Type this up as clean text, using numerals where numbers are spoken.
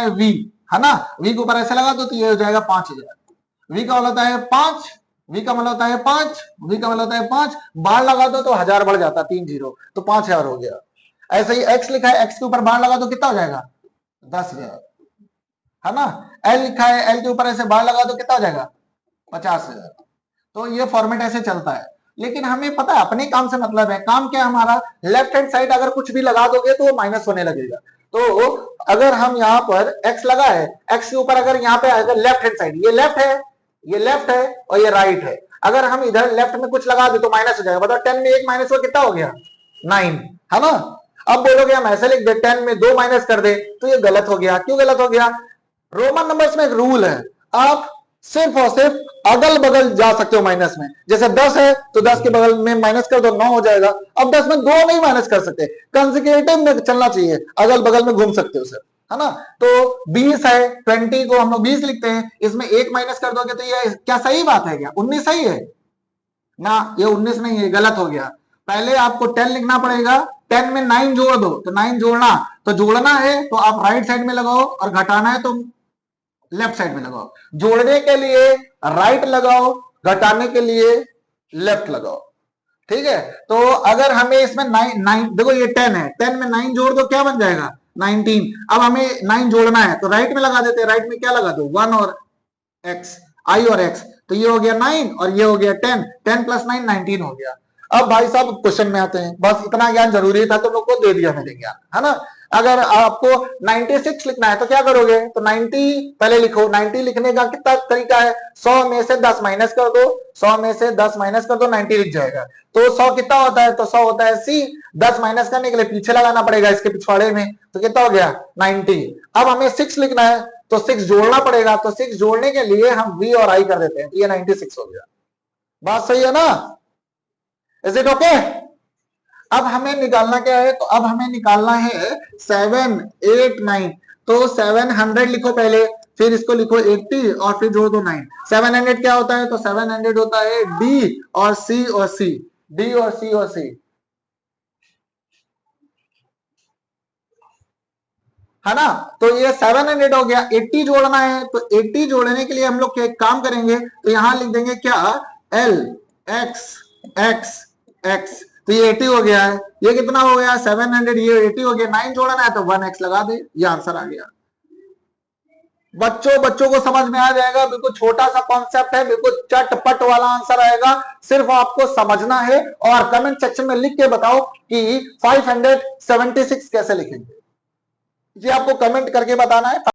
है v, है ना, v के ऊपर ऐसे लगा दो तो ये हो जाएगा 5000। v का मतलब होता है 5, v का मतलब होता है 5, v का मतलब होता है 5, बार लगा दो तो 1000 बढ़ जाता, 3 0 तो 5000 हो गया। ऐसे ही x लिखा है, x के ऊपर बार लगा दो कितना हो जाएगा 10,000, है ना। l लिखा है, l के ऊपर ऐसे बार लगा दो कितना हो जाएगा 50,000। तो ये फॉर्मेट ऐसे चलता है। लेकिन हमें पता है अपने काम से मतलब है, काम क्या हमारा, लेफ्ट हैंड साइड अगर कुछ भी लगा दोगे तो वो माइनस होने लगेगा। तो अगर हम यहाँ पर x लगा है, x के ऊपर अगर यहाँ पे अगर लेफ्ट हैंड साइड, ये लेफ्ट है, ये लेफ्ट है और ये राइट है, अगर हम इधर लेफ्ट में कुछ लगा दे तो माइनस हो जाएगा। बताओ 10 में 1 माइनस हुआ कितना हो गया 9, है ना। अब बोलोगे हम ऐसे लिख दे 10 में 2 माइनस कर दे तो ये गलत हो गया। क्यों गलत हो गया, रोमन नंबर्स में एक रूल है, आप सिर्फ और सिर्फ अगल बगल जा सकते हो माइनस में। जैसे 10 है तो 10 के बगल में माइनस कर दो 9 हो जाएगा। अब 10 में 2 नहीं माइनस कर सकते, कंसेक्यूटिव में चलना चाहिए, अगल बगल में घूम सकते हो सर, है ना। तो 20 है, 20 को हम लोग 20 लिखते हैं, इसमें 1 माइनस कर दोगे तो ये क्या सही बात है क्या, 19 सही है ना, ये 19 नहीं है, गलत हो गया। पहले आपको 10 लिखना पड़ेगा, 10 में 9 जोड़ दो तो 9 जोड़ना, तो जोड़ना है तो आप राइट साइड में लगाओ और घटाना है तो लेफ्ट साइड में लगाओ। जोड़ने के लिए राइट लगाओ, घटाने के लिए लेफ्ट लगाओ, ठीक है। तो अगर हमें इसमें 9 देखो ये 10 है, 10 में 9 जोड़ दो क्या बन जाएगा 19। अब हमें 9 जोड़ना है तो राइट में लगा देते हैं, राइट में क्या लगा दो 1 और x, i और x, तो ये हो गया 9 और ये हो गया 10, 10 प्लस 9 19 हो गया। अब भाई साहब क्वेश्चन में आते हैं, बस इतना ज्ञान जरूरी था, तुम लोग को दे दिया मैंने ज्ञान, है ना। अगर आपको 96 लिखना है तो क्या करोगे, तो 90 पहले लिखो। 90 लिखने का कितना तरीका है, 100 में से 10 माइनस कर दो, 100 में से 10 माइनस कर दो 90 लिख जाएगा। तो 100 कितना होता है, तो 100 होता है c, 10 माइनस करने के लिए पीछे लगाना पड़ेगा इसके पिछवाड़े में, तो कितना हो गया 90। अब हमें 6 लिखना है तो 6 जोड़ना पड़ेगा, तो 6 जोड़ने के लिए हम v और i कर देते हैं, तो ये 96 हो गया। बात सही है ना, इज इट ओके। अब हमें निकालना क्या है, तो अब हमें निकालना है 7 8 9, तो 700 लिखो पहले, फिर इसको लिखो 80 और फिर जोड़ दो 9। 700 क्या होता है, तो 700 होता है d और c और c, d और c और c, है ना। तो ये 700 हो गया। 80 जोड़ना है तो 80 जोड़ने के लिए हम लोग एक काम करेंगे, तो यहां लिख देंगे क्या l x x x, तो ये 80 हो गया है। ये कितना हो गया 700, ये 80 हो गया। 9 जोड़ना है तो 1x लगा दे, ये आंसर आ गया। बच्चों को समझ में आ जाएगा, बिल्कुल छोटा सा कॉन्सेप्ट है, बिल्कुल चटपट वाला आंसर आएगा, सिर्फ आपको समझना है। और कमेंट सेक्शन में लिख के बताओ कि 576 कैसे लिखेंगे, ये आपको कमेंट करके बताना है।